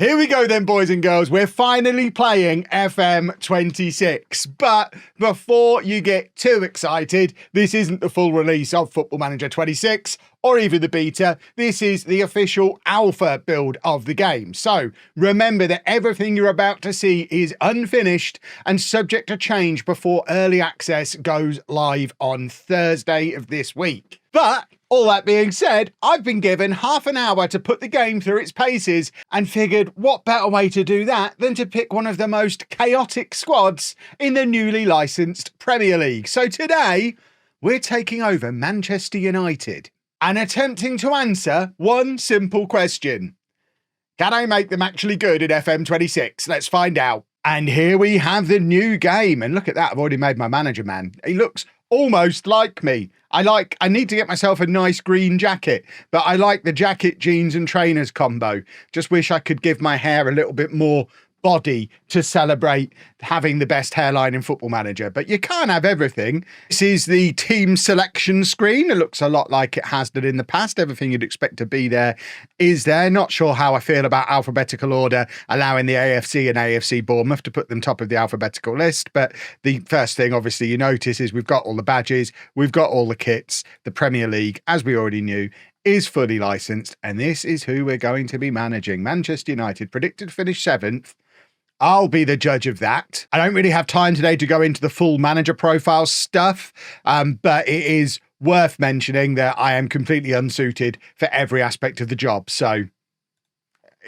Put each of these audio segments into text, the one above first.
Here we go then, boys and girls. We're finally playing FM26. But before you get too excited, this isn't the full release of Football Manager 26 or even the beta. This is the official alpha build of the game. So remember that everything you're about to see is unfinished and subject to change before early access goes live on Thursday of this week. But all that being said, I've been given half an hour to put the game through its paces and figured what better way to do that than to pick one of the most chaotic squads in the newly licensed Premier League. So today, we're taking over Manchester United and attempting to answer one simple question. Can I make them actually good in FM26? Let's find out. And here we have the new game. And look at that, I've already made my manager, man. He looks almost like me. I need to get myself a nice green jacket, but I like the jacket, jeans and trainers combo. Just wish I could give my hair a little bit more body to celebrate having the best hairline in Football Manager, but you can't have everything. This is the team selection screen. It looks a lot like it has done in the past. Everything you'd expect to be there is there. Not sure how I feel about alphabetical order, allowing the AFC and AFC Bournemouth to put them top of the alphabetical list. But the first thing, obviously, you notice is we've got all the badges, we've got all the kits. The Premier League, as we already knew, is fully licensed, and this is who we're going to be managing. Manchester United, predicted to finish 7th. I'll be the judge of that. I don't really have time today to go into the full manager profile stuff, but it is worth mentioning that I am completely unsuited for every aspect of the job, so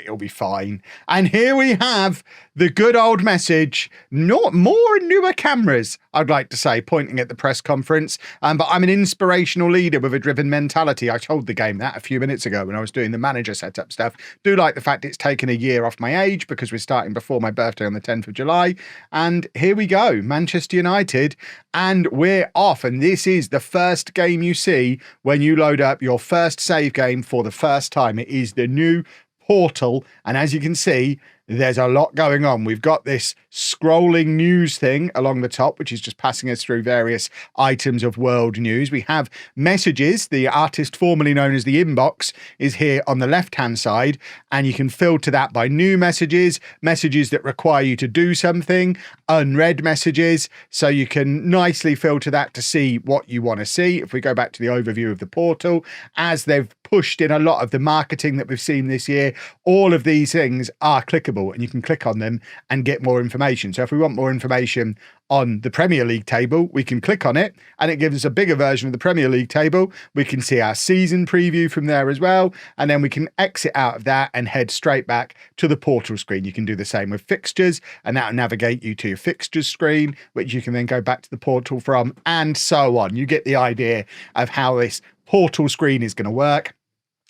it'll be fine. And here we have the good old message, not more and newer cameras, I'd like to say, pointing at the press conference. But I'm an inspirational leader with a driven mentality. I told the game that a few minutes ago when I was doing the manager setup stuff. Do like the fact it's taken a year off my age because we're starting before my birthday on the 10th of July. And here we go, Manchester United, and we're off. And this is the first game you see when you load up your first save game for the first time. It is the new portal, and as you can see, there's a lot going on. We've got this scrolling news thing along the top, which is just passing us through various items of world news. We have messages. The artist formerly known as the inbox is here on the left-hand side, and you can filter that by new messages, messages that require you to do something, unread messages, so you can nicely filter that to see what you want to see. If we go back to the overview of the portal, as they've pushed in a lot of the marketing that we've seen this year, all of these things are clickable, and you can click on them and get more information. So if we want more information on the Premier League table, we can click on it and it gives us a bigger version of the Premier League table. We can see our season preview from there as well, and then we can exit out of that and head straight back to the portal screen. You can do the same with fixtures, and that'll navigate you to your fixtures screen, which you can then go back to the portal from, and so on. You get the idea of how this portal screen is going to work.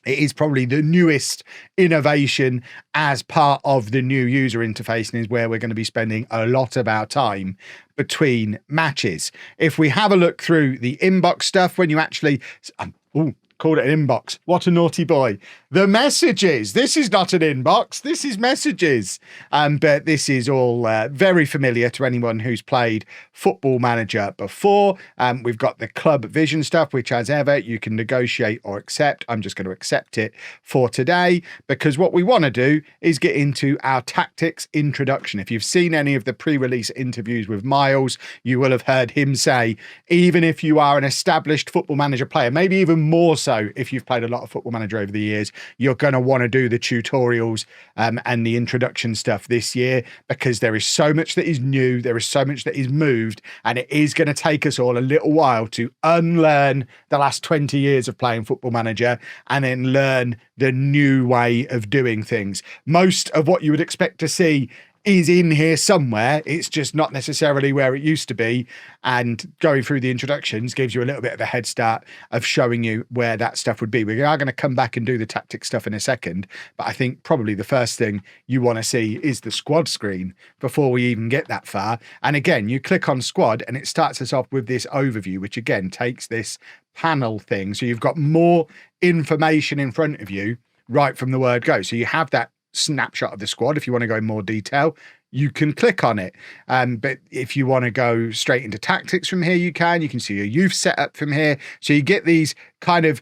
It is probably the newest innovation as part of the new user interface, and is where we're going to be spending a lot of our time between matches. If we have a look through the inbox stuff, when you actually... called it an inbox. What a naughty boy. The messages. This is not an inbox. This is messages. But this is all very familiar to anyone who's played Football Manager before. We've got the club vision stuff, which as ever, you can negotiate or accept. I'm just going to accept it for today, because what we want to do is get into our tactics introduction. If you've seen any of the pre-release interviews with Miles, you will have heard him say, even if you are an established Football Manager player, maybe even more so if you've played a lot of Football Manager over the years, you're going to want to do the tutorials and the introduction stuff this year, because there is so much that is new, there is so much that is moved, and it is going to take us all a little while to unlearn the last 20 years of playing Football Manager and then learn the new way of doing things. Most of what you would expect to see is in here somewhere. It's just not necessarily where it used to be, and going through the introductions gives you a little bit of a head start of showing you where that stuff would be. We are going to come back and do the tactics stuff in a second, but I think probably the first thing you want to see is the squad screen before we even get that far. And again, you click on squad and it starts us off with this overview, which again takes this panel thing, so you've got more information in front of you right from the word go. So you have that snapshot of the squad. If you want to go in more detail, you can click on it. But if you want to go straight into tactics from here, you can see your youth setup from here. So you get these kind of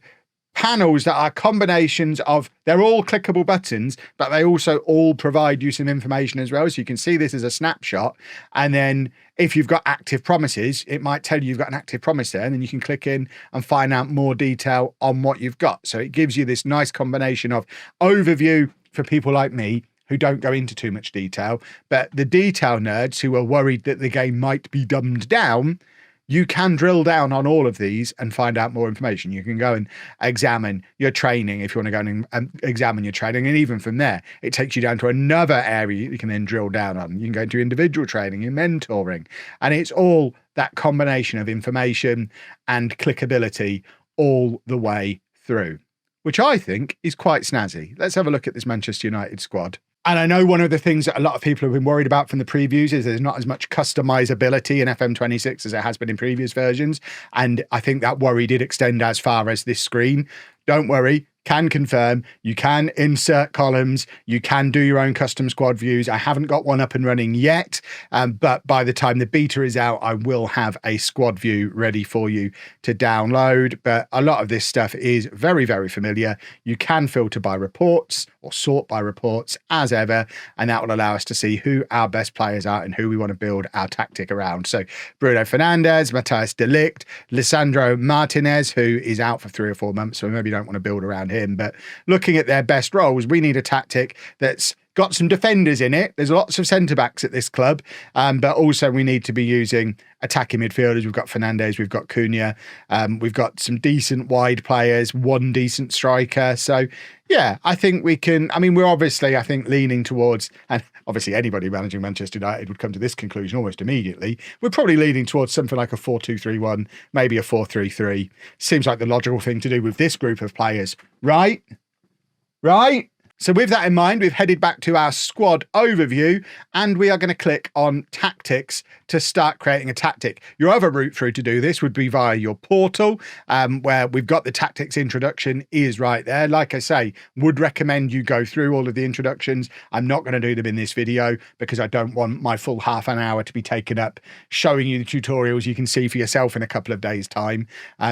panels that are combinations of, they're all clickable buttons, but they also all provide you some information as well. So you can see this as a snapshot. And then if you've got active promises, it might tell you you've got an active promise there, and then you can click in and find out more detail on what you've got. So it gives you this nice combination of overview for people like me who don't go into too much detail, but the detail nerds who are worried that the game might be dumbed down, you can drill down on all of these and find out more information. You can go and examine your training if you want to go and examine your training. And even from there, it takes you down to another area you can then drill down on. You can go into individual training and mentoring. And it's all that combination of information and clickability all the way through, which I think is quite snazzy. Let's have a look at this Manchester United squad. And I know one of the things that a lot of people have been worried about from the previews is there's not as much customizability in FM26 as there has been in previous versions. And I think that worry did extend as far as this screen. Don't worry, can confirm, you can insert columns, you can do your own custom squad views. I haven't got one up and running yet, but by the time the beta is out, I will have a squad view ready for you to download. But a lot of this stuff is very, very familiar. You can filter by reports or sort by reports as ever, and that will allow us to see who our best players are and who we want to build our tactic around. So Bruno Fernandes, Matthias de Ligt, Lisandro Martinez, who is out for 3 or 4 months, so maybe you don't want to build around him. But looking at their best roles, we need a tactic that's got some defenders in it. There's lots of centre-backs at this club, but also we need to be using attacking midfielders. We've got Fernandes, we've got Cunha, we've got some decent wide players, one decent striker. So yeah, I think we can, I mean, we're obviously, I think, leaning towards, and obviously anybody managing Manchester United would come to this conclusion almost immediately, we're probably leaning towards something like a 4-2-3-1, maybe a 4-3-3. Seems like the logical thing to do with this group of players, right? Right? So with that in mind, we've headed back to our squad overview, and we are going to click on tactics to start creating a tactic. Your other route through to do this would be via your portal, where we've got the tactics introduction is right there. Like I say, would recommend you go through all of the introductions. I'm not going to do them in this video because I don't want my full half an hour to be taken up showing you the tutorials you can see for yourself in a couple of days' time.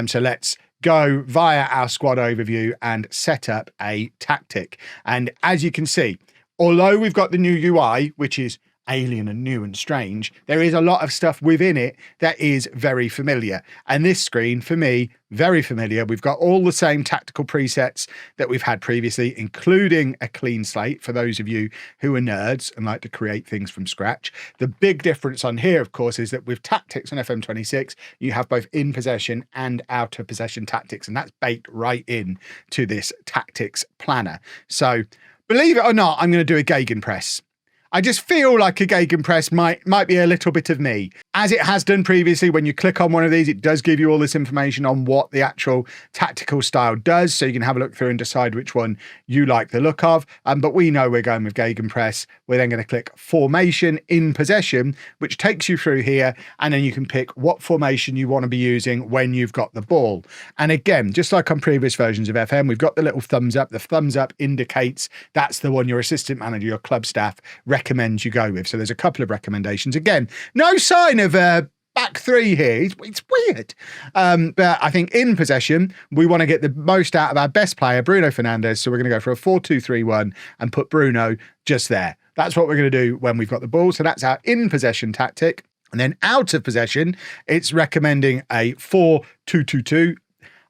So let's go via our squad overview and set up a tactic. And as you can see, although we've got the new UI, which is alien and new and strange, there is a lot of stuff within it that is very familiar. And this screen, for me, very familiar. We've got all the same tactical presets that we've had previously, including a clean slate for those of you who are nerds and like to create things from scratch. The big difference on here, of course, is that with tactics on FM26, you have both in possession and out of possession tactics, and that's baked right in to this tactics planner. So believe it or not, I'm going to do a gegenpress. I just feel like a gegenpress might be a little bit of me. As it has done previously, when you click on one of these, it does give you all this information on what the actual tactical style does, so you can have a look through and decide which one you like the look of. But we know we're going with gegenpress. We're then going to click formation in possession, which takes you through here, and then you can pick what formation you want to be using when you've got the ball. And again, just like on previous versions of FM, we've got the little thumbs up. The thumbs up indicates that's the one your assistant manager, your club staff recommends you go with. So there's a couple of recommendations. Again, no sign of back three here. It's weird. But I think in possession, we want to get the most out of our best player, Bruno Fernandes. So we're going to go for a 4-2-3-1 and put Bruno just there. That's what we're going to do when we've got the ball. So that's our in possession tactic. And then out of possession, it's recommending a 4-2-2-2.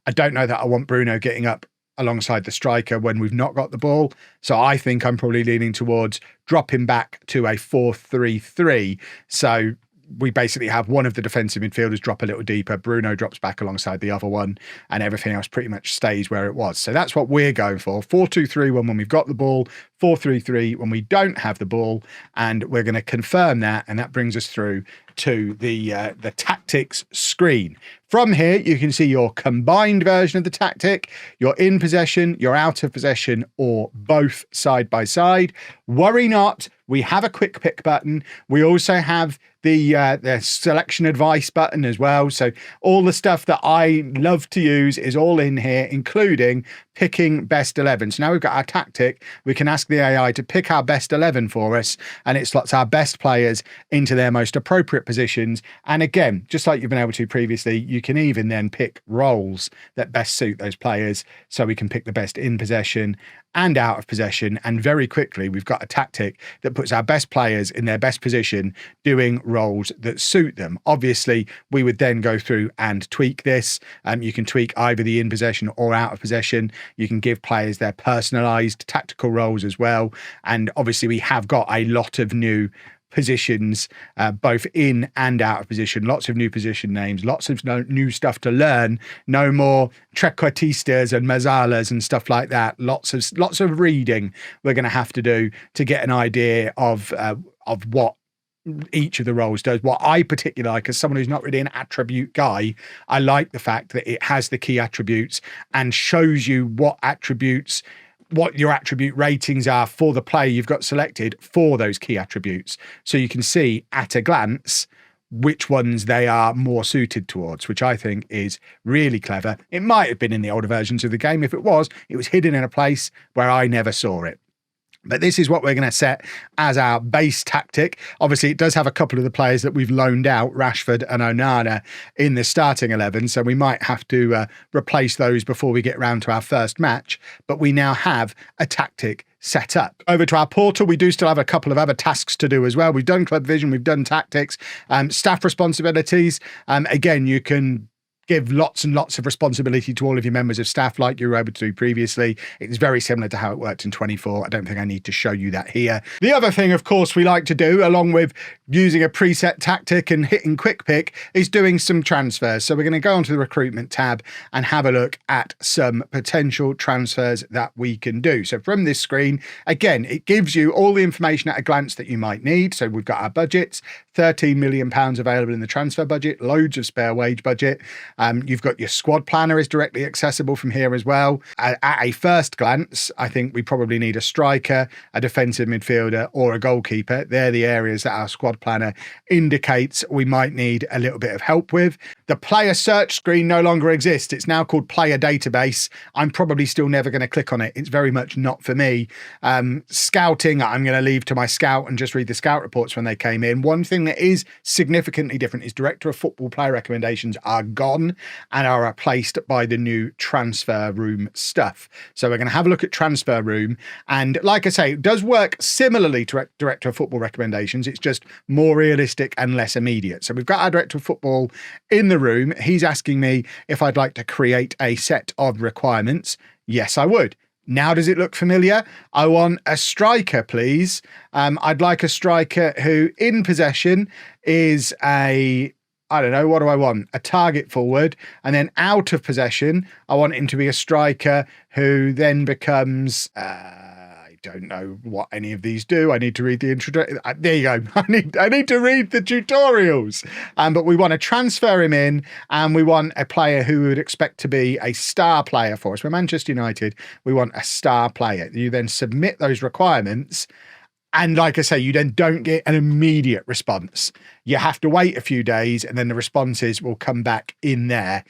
I don't know that I want Bruno getting up alongside the striker when we've not got the ball. So I think I'm probably leaning towards dropping back to a 4-3-3. So we basically have one of the defensive midfielders drop a little deeper, Bruno drops back alongside the other one, and everything else pretty much stays where it was. So that's what we're going for. 4-2-3-1 when we've got the ball, 4-3-3 when we don't have the ball, and we're going to confirm that, and that brings us through to the tactics screen. From here, you can see your combined version of the tactic, your in possession, your out of possession, or both side by side. Worry not, we have a quick pick button. We also have the selection advice button as well. So all the stuff that I love to use is all in here, including picking best 11. So now we've got our tactic. We can ask the AI to pick our best 11 for us, and it slots our best players into their most appropriate positions. And again, just like you've been able to previously, you can even then pick roles that best suit those players, so we can pick the best in possession and out of possession. And very quickly, we've got a tactic that puts our best players in their best position doing roles that suit them. Obviously, we would then go through and tweak this. You can tweak either the in possession or out of possession. You can give players their personalized tactical roles as well. And obviously, we have got a lot of new positions, both in and out of position, lots of new position names, lots of new stuff to learn. No more trequartistas and mazzalas and stuff like that. Lots of reading we're going to have to do to get an idea of what each of the roles does. What I particularly like, as someone who's not really an attribute guy, I like the fact that it has the key attributes and shows you what your attribute ratings are for the player you've got selected for those key attributes. So you can see at a glance which ones they are more suited towards, which I think is really clever. It might have been in the older versions of the game. If it was hidden in a place where I never saw it. But this is what we're going to set as our base tactic. Obviously, it does have a couple of the players that we've loaned out, Rashford and Onana, in the starting 11. So we might have to replace those before we get round to our first match. But we now have a tactic set up. Over to our portal, we do still have a couple of other tasks to do as well. We've done club vision, we've done tactics, staff responsibilities. Again, you can give lots and lots of responsibility to all of your members of staff like you were able to do previously. It's very similar to how it worked in 24. I don't think I need to show you that here. The other thing, of course, we like to do, along with using a preset tactic and hitting quick pick, is doing some transfers. So we're going to go onto the recruitment tab and have a look at some potential transfers that we can do. So from this screen, again, it gives you all the information at a glance that you might need. So we've got our budgets, £13 million available in the transfer budget, loads of spare wage budget. You've got your squad planner is directly accessible from here as well. At a first glance, I think we probably need a striker, a defensive midfielder, or a goalkeeper. They're the areas that our squad planner indicates we might need a little bit of help with. The player search screen no longer exists. It's now called player database. I'm probably still never going to click on it. It's very much not for me. Scouting, I'm going to leave to my scout and just read the scout reports when they came in. One thing that is significantly different is director of football player recommendations are gone and are replaced by the new transfer room stuff. So we're going to have a look at transfer room. And like I say, it does work similarly to director of football recommendations. It's just more realistic and less immediate. So we've got our director of football in the room. He's asking me if I'd like to create a set of requirements. Yes, I would. Now, does it look familiar? I want a striker, please. I'd like a striker who in possession is I don't know, what do I want? A target forward. And then out of possession, I want him to be a striker who then becomes, I don't know what any of these do. I need to read the introduction. There you go. I need to read the tutorials. But we want to transfer him in, and we want a player who we would expect to be a star player for us. We're Manchester United. We want a star player. You then submit those requirements. And like I say, you then don't get an immediate response. You have to wait a few days, and then the responses will come back in there,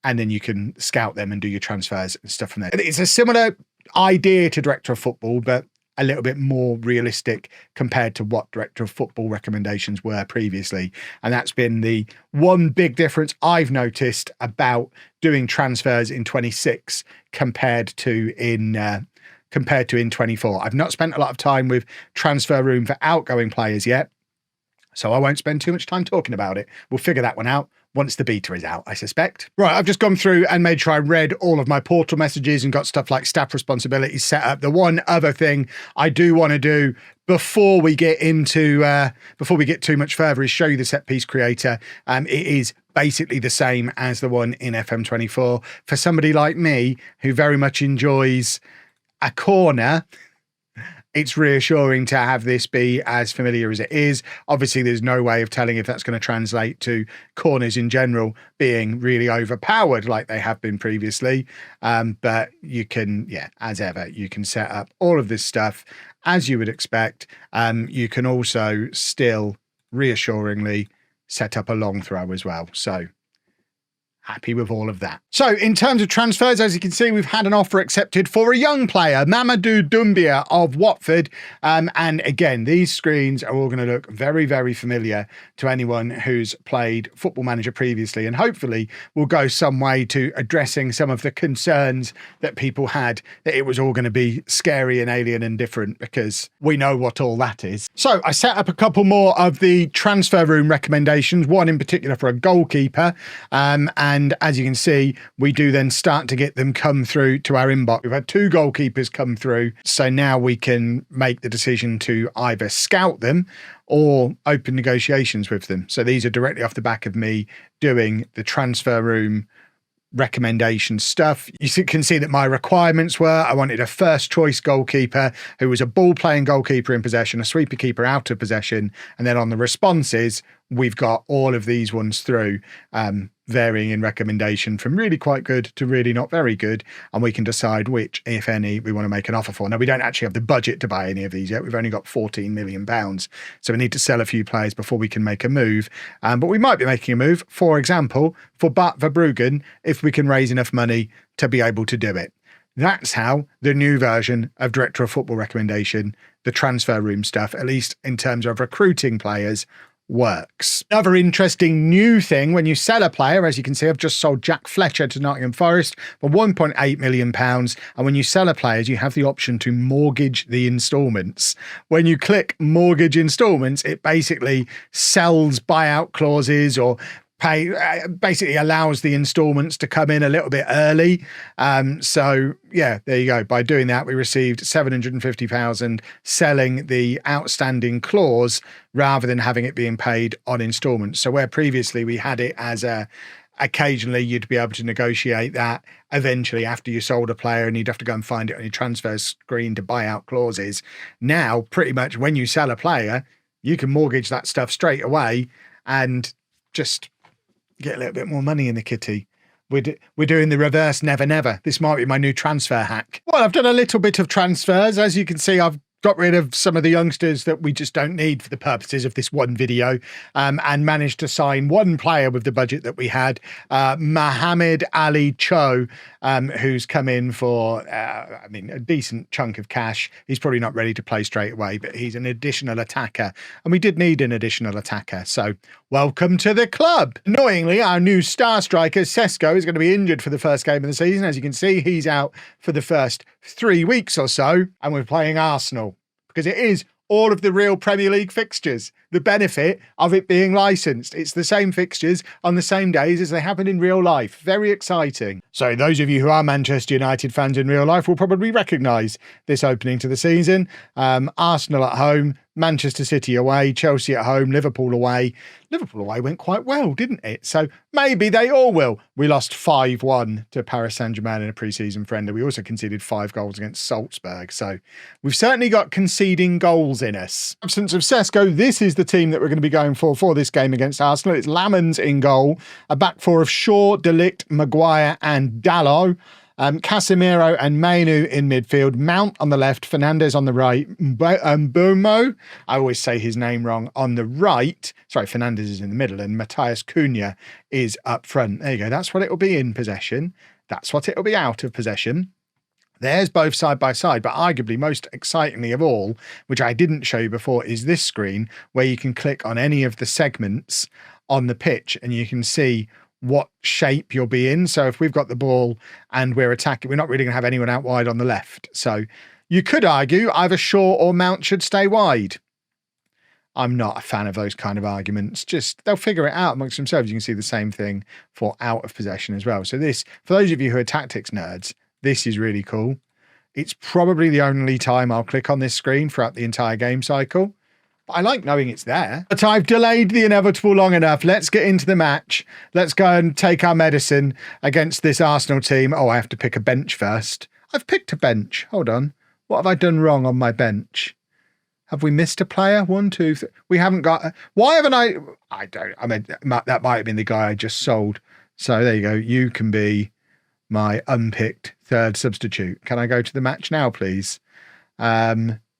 and then you can scout them and do your transfers and stuff from there. It's a similar idea to director of football, but a little bit more realistic compared to what director of football recommendations were previously. And that's been the one big difference I've noticed about doing transfers in 26 compared to in 24. I've not spent a lot of time with transfer room for outgoing players yet, so I won't spend too much time talking about it. We'll figure that one out once the beta is out, I suspect. Right, I've just gone through and made sure I read all of my portal messages and got stuff like staff responsibilities set up. The one other thing I do want to do before we get too much further is show you the set piece creator. It is basically the same as the one in FM24. For somebody like me who very much enjoys a corner, it's reassuring to have this be as familiar as it is. Obviously, there's no way of telling if that's going to translate to corners in general being really overpowered like they have been previously. But you can, as ever, you can set up all of this stuff as you would expect. You can also still reassuringly set up a long throw as well. So happy with all of that. So in terms of transfers, as you can see, we've had an offer accepted for a young player, Mamadou Doumbia of Watford. And again, these screens are all going to look very, very familiar to anyone who's played Football Manager previously, and hopefully will go some way to addressing some of the concerns that people had that it was all going to be scary and alien and different, because we know what all that is. So I set up a couple more of the transfer room recommendations, one in particular for a goalkeeper. And as you can see, we do then start to get them come through to our inbox. We've had 2 goalkeepers come through. So now we can make the decision to either scout them or open negotiations with them. So these are directly off the back of me doing the transfer room recommendation stuff. You can see that my requirements were, I wanted a first choice goalkeeper who was a ball playing goalkeeper in possession, a sweeper keeper out of possession. And then on the responses, we've got all of these ones through, varying in recommendation from really quite good to really not very good. And we can decide which, if any, we want to make an offer for. Now, we don't actually have the budget to buy any of these yet. We've only got £14 million. So we need to sell a few players before we can make a move. But we might be making a move, for example, for Bart Verbruggen, if we can raise enough money to be able to do it. That's how the new version of Director of Football recommendation, the transfer room stuff, at least in terms of recruiting players, works. Another interesting new thing, when you sell a player, as you can see, I've just sold Jack Fletcher to Nottingham Forest for £1.8 million. And when you sell a player, you have the option to mortgage the instalments. When you click mortgage instalments, it basically sells buyout clauses or basically allows the installments to come in a little bit early. So yeah, there you go. By doing that, we received 750,000 selling the outstanding clause rather than having it being paid on installments. So where previously we had it as occasionally you'd be able to negotiate that eventually after you sold a player and you'd have to go and find it on your transfer screen to buy out clauses. Now, pretty much when you sell a player, you can mortgage that stuff straight away and just get a little bit more money in the kitty. We're doing the reverse never, never. This might be my new transfer hack. Well, I've done a little bit of transfers. As you can see, I've got rid of some of the youngsters that we just don't need for the purposes of this one video, and managed to sign one player with the budget that we had, Mohamed Ali Cho, who's come in for, a decent chunk of cash. He's probably not ready to play straight away, but he's an additional attacker, and we did need an additional attacker. So welcome to the club. Annoyingly, our new star striker, Sesko, is going to be injured for the first game of the season. As you can see, he's out for the first 3 weeks or so, and we're playing Arsenal because it is all of the real Premier League fixtures. The benefit of it being licensed. It's the same fixtures on the same days as they happen in real life. Very exciting. So those of you who are Manchester United fans in real life will probably recognise this opening to the season. Arsenal at home, Manchester City away, Chelsea at home, Liverpool away. Liverpool away went quite well, didn't it? So maybe they all will. We lost 5-1 to Paris Saint-Germain in a pre-season friendly. We also conceded 5 goals against Salzburg. So we've certainly got conceding goals in us. In absence of Sesko, this is the team that we're going to be going for this game against Arsenal. It's Lamans in goal, a back four of Shaw, De Ligt, Maguire and Dalot. Casemiro and Mainu in midfield, Mount on the left, Fernandes on the right, Mbomo, I always say his name wrong, on the right. Sorry, Fernandes is in the middle and Matthias Cunha is up front. There you go. That's what it will be in possession. That's what it will be out of possession. There's both side by side, but arguably most excitingly of all, which I didn't show you before, is this screen where you can click on any of the segments on the pitch and you can see what shape you'll be in. So if we've got the ball and we're attacking, we're not really going to have anyone out wide on the left. So you could argue either Shaw or Mount should stay wide. I'm not a fan of those kind of arguments. Just they'll figure it out amongst themselves. You can see the same thing for out of possession as well. So this, for those of you who are tactics nerds, this is really cool. It's probably the only time I'll click on this screen throughout the entire game cycle. I like knowing it's there. But I've delayed the inevitable long enough. Let's get into the match. Let's go and take our medicine against this Arsenal team. Oh, I have to pick a bench first. I've picked a bench. Hold on. What have I done wrong on my bench? Have we missed a player? 1, 2, 3. We haven't got... Why haven't I... I don't... I mean, that might have been the guy I just sold. So there you go. You can be my unpicked third substitute. Can I go to the match now, please?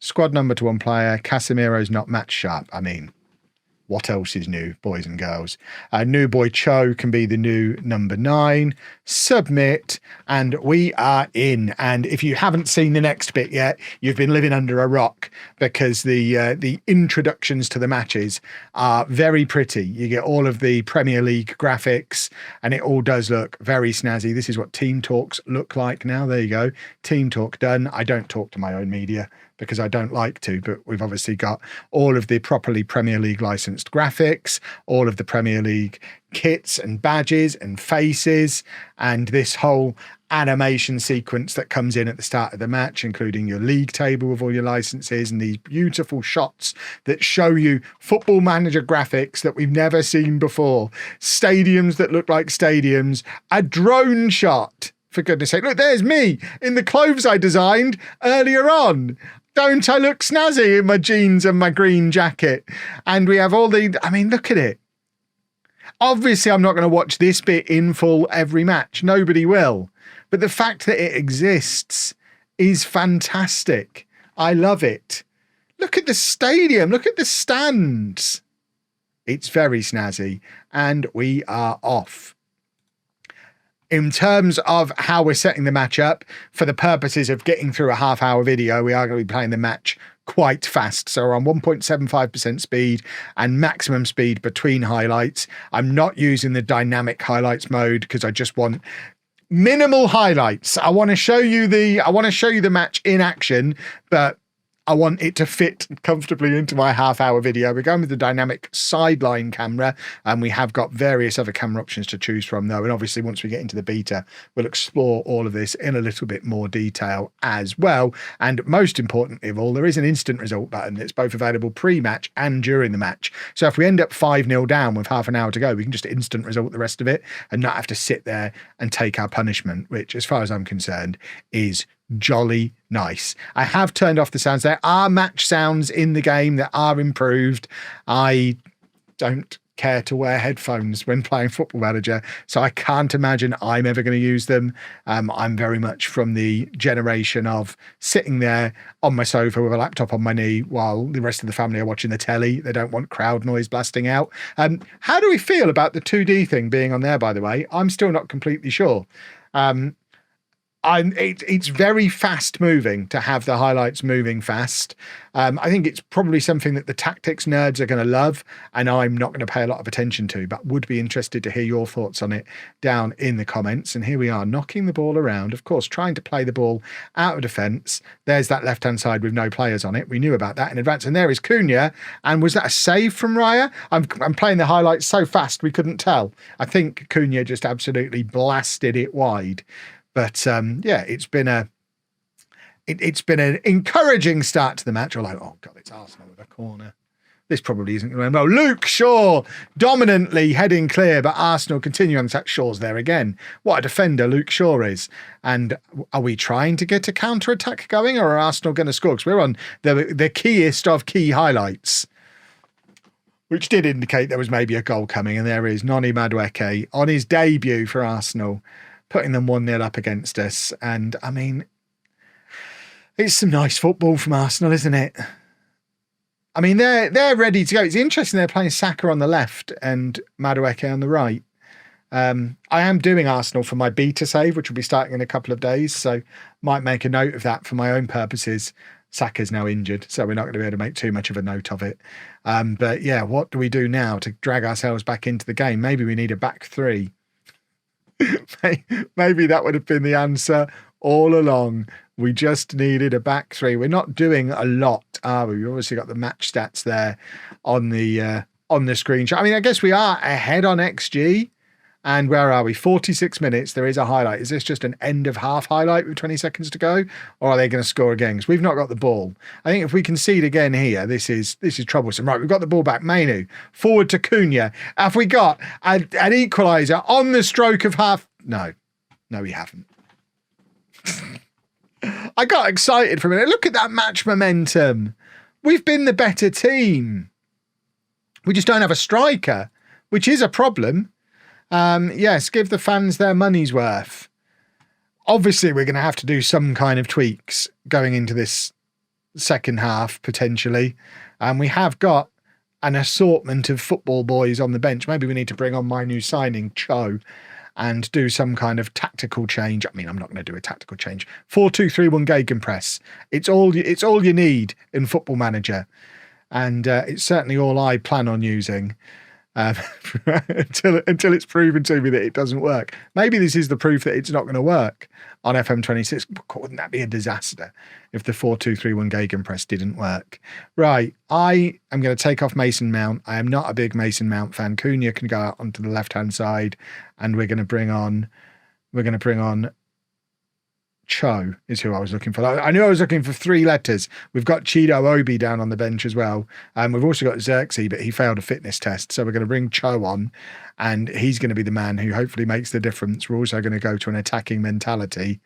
Squad number to 1 player. Casemiro's not match sharp. I mean, What else is new, boys and girls? New boy Cho can be the new number 9. Submit, and we are in. And if you haven't seen the next bit yet, you've been living under a rock, because the introductions to the matches are very pretty. You get all of the Premier League graphics, and it all does look very snazzy. This is what Team Talks look like now. There you go. Team Talk done. I don't talk to my own media because I don't like to, but we've obviously got all of the properly Premier League licensed graphics, all of the Premier League kits and badges and faces, and this whole animation sequence that comes in at the start of the match, including your league table with all your licenses and these beautiful shots that show you Football Manager graphics that we've never seen before. Stadiums that look like stadiums, a drone shot. For goodness sake, look, there's me in the clothes I designed earlier on. Don't I look snazzy in my jeans and my green jacket? And we have all the, I mean, look at it. Obviously, I'm not going to watch this bit in full every match. Nobody will. But the fact that it exists is fantastic. I love it. Look at the stadium. Look at the stands. It's very snazzy. And we are off. In terms of how we're setting the match up, for the purposes of getting through a half-hour video, we are going to be playing the match quite fast. So we're on 1.75% speed and maximum speed between highlights. I'm not using the dynamic highlights mode because I just want minimal highlights. I want to show you the match in action, but I want it to fit comfortably into my half-hour video. We're going with the dynamic sideline camera, and we have got various other camera options to choose from, though. And obviously, once we get into the beta, we'll explore all of this in a little bit more detail as well. And most importantly of all, there is an instant result button that's both available pre-match and during the match. So if we end up 5-0 down with half an hour to go, we can just instant result the rest of it and not have to sit there and take our punishment, which, as far as I'm concerned, is jolly nice. I have turned off the sounds. There are match sounds in the game that are improved. I don't care to wear headphones when playing Football Manager, so I can't imagine I'm ever going to use them. I'm very much from the generation of sitting there on my sofa with a laptop on my knee while the rest of the family are watching the telly. They don't want crowd noise blasting out. How do we feel about the 2D thing being on there, by the way? I'm still not completely sure. It's very fast moving to have the highlights moving fast. I think it's probably something that the tactics nerds are going to love, and I'm not going to pay a lot of attention to, but would be interested to hear your thoughts on it down in the comments. And here we are, knocking the ball around, of course, trying to play the ball out of defence. There's that left-hand side with no players on it. We knew about that in advance. And there is Cunha. And was that a save from Raya? I'm playing the highlights so fast we couldn't tell. I think Cunha just absolutely blasted it wide. But yeah, it's been an encouraging start to the match. Although, oh God, it's Arsenal with a corner. This probably isn't going to end well. Luke Shaw dominantly heading clear, but Arsenal continue on attack. Shaw's there again. What a defender Luke Shaw is. And are we trying to get a counter-attack going, or are Arsenal going to score? Because we're on the keyest of key highlights, which did indicate there was maybe a goal coming. And there is Noni Madueke on his debut for Arsenal, putting them 1-0 up against us. And, I mean, it's some nice football from Arsenal, isn't it? I mean, they're ready to go. It's interesting they're playing Saka on the left and Madueke on the right. I am doing Arsenal for my beta save, which will be starting in a couple of days, so might make a note of that for my own purposes. Saka's now injured, so we're not going to be able to make too much of a note of it. But, yeah, what do we do now to drag ourselves back into the game? Maybe we need a back three. Maybe that would have been the answer all along. We just needed a back three. We're not doing a lot, are we? We've obviously got the match stats there on the screenshot. I mean, I guess we are ahead on XG. And where are we? 46 minutes. There is a highlight. Is this just an end of half highlight with 20 seconds to go? Or are they going to score again? Because we've not got the ball. I think if we concede again here, this is troublesome. Right, we've got the ball back. Mainu, forward to Cunha. Have we got an equaliser on the stroke of half? No, we haven't. I got excited for a minute. Look at that match momentum. We've been the better team. We just don't have a striker, which is a problem. Yes, give the fans their money's worth. Obviously, we're going to have to do some kind of tweaks going into this second half, potentially. And we have got an assortment of football boys on the bench. Maybe we need to bring on my new signing, Cho, and do some kind of tactical change. I mean, I'm not going to do a tactical change. 4-2-3-1 gegenpress. It's all you need in Football Manager. And it's certainly all I plan on using until it's proven to me that it doesn't work. Maybe this is the proof that it's not going to work on FM26. Wouldn't that be a disaster if the 4-2-3-1 gegenpress didn't work? Right, I am going to take off Mason Mount. I am not a big Mason Mount fan. Cunha can go out onto the left-hand side, and we're going to bring on Cho is who I was looking for. I knew I was looking for 3 letters. We've got Chido Obi down on the bench as well. We've also got Xerxes, but he failed a fitness test. So we're going to bring Cho on, and he's going to be the man who hopefully makes the difference. We're also going to go to an attacking mentality.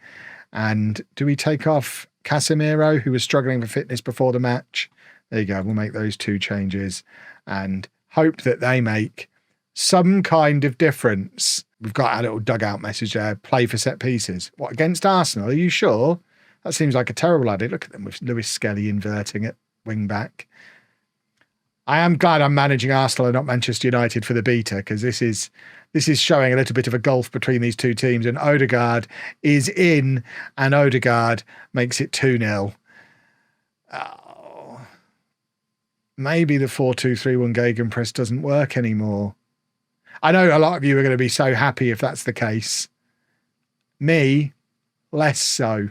And do we take off Casemiro, who was struggling for fitness before the match? There you go. We'll make those 2 changes and hope that they make some kind of difference. We've got our little dugout message there. Play for set pieces. What, against Arsenal? Are you sure? That seems like a terrible idea. Look at them with Lewis Skelly inverting at wing back. I am glad I'm managing Arsenal and not Manchester United for the beta, because this is showing a little bit of a gulf between these 2 teams. And Odegaard is in, and Odegaard makes it 2-0. Oh, maybe the 4-2-3-1 gegenpress doesn't work anymore. I know a lot of you are going to be so happy if that's the case. Me, less so.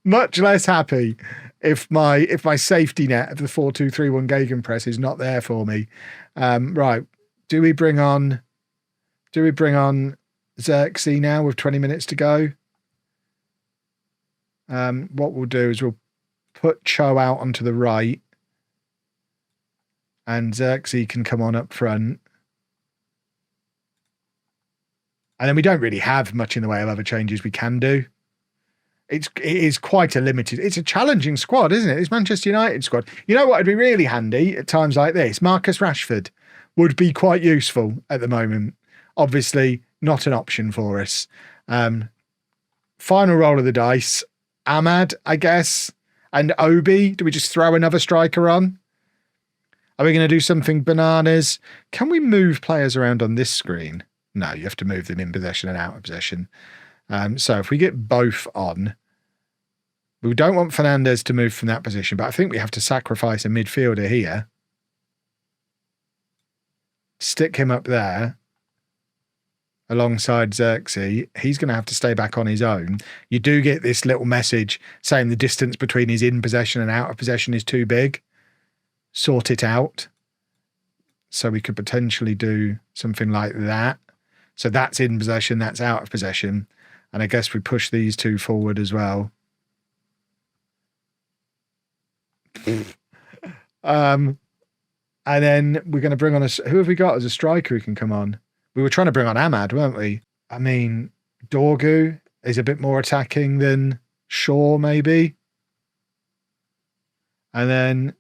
Much less happy if my safety net of the 4-2-3-1 gegenpress is not there for me. Right, do we bring on Xerxes now with 20 minutes to go? What we'll do is we'll put Cho out onto the right, and Xerxes can come on up front. And then we don't really have much in the way of other changes we can do. It is quite a limited... It's a challenging squad, isn't it? It's Manchester United squad. You know what would be really handy at times like this? Marcus Rashford would be quite useful at the moment. Obviously, not an option for us. Final roll of the dice. Ahmad, I guess. And Obi. Do we just throw another striker on? Are we going to do something bananas? Can we move players around on this screen? No, you have to move them in possession and out of possession. So if we get both on, we don't want Fernandes to move from that position, but I think we have to sacrifice a midfielder here. Stick him up there alongside Xerxes. He's going to have to stay back on his own. You do get this little message saying the distance between his in possession and out of possession is too big. Sort it out. So we could potentially do something like that. So that's in possession, that's out of possession. And I guess we push these 2 forward as well. And then we're going to bring on who have we got as a striker who can come on? We were trying to bring on Ahmad, weren't we? I mean, Dorgu is a bit more attacking than Shaw, maybe. And then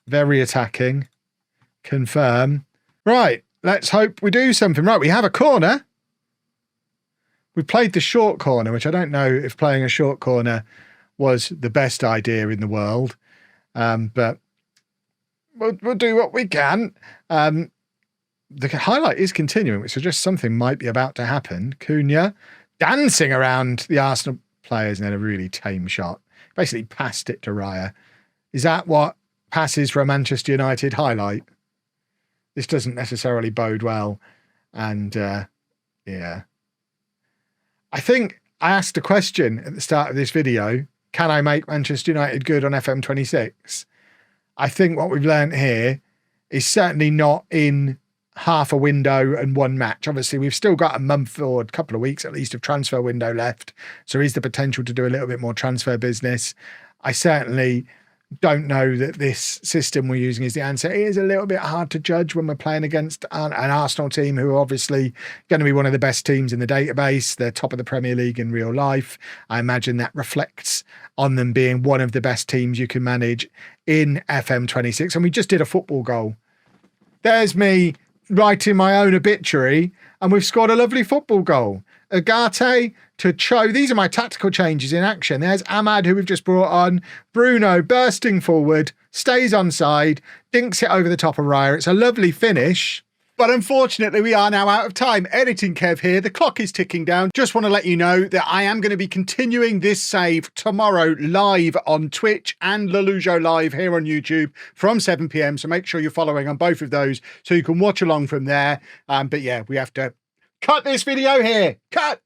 very attacking. Confirm. Right, let's hope we do something. Right, we have a corner. We played the short corner, which I don't know if playing a short corner was the best idea in the world. But we'll do what we can. The highlight is continuing, which suggests something might be about to happen. Cunha dancing around the Arsenal players and then a really tame shot. Basically passed it to Raya. Is that what passes for a Manchester United highlight? This doesn't necessarily bode well. And yeah. I think I asked a question at the start of this video. Can I make Manchester United good on FM26? I think what we've learned here is certainly not in half a window and 1 match. Obviously, we've still got a month or a couple of weeks at least of transfer window left. So there is the potential to do a little bit more transfer business. I certainly don't know that this system we're using is the answer. It is a little bit hard to judge when we're playing against an Arsenal team who are obviously going to be one of the best teams in the database. They're top of the Premier League in real life. I imagine that reflects on them being one of the best teams you can manage in FM26. And we just did a football goal. There's me writing my own obituary, and we've scored a lovely football goal. Ugarte to Cho. These are my tactical changes in action. There's Ahmad, who we've just brought on. Bruno bursting forward, stays onside, dinks it over the top of Raya. It's a lovely finish. But unfortunately, we are now out of time. Editing Kev here. The clock is ticking down. Just want to let you know that I am going to be continuing this save tomorrow live on Twitch and LOLLUJO live here on YouTube from 7 p.m. So make sure you're following on both of those so you can watch along from there. But yeah, we have to cut this video here. Cut!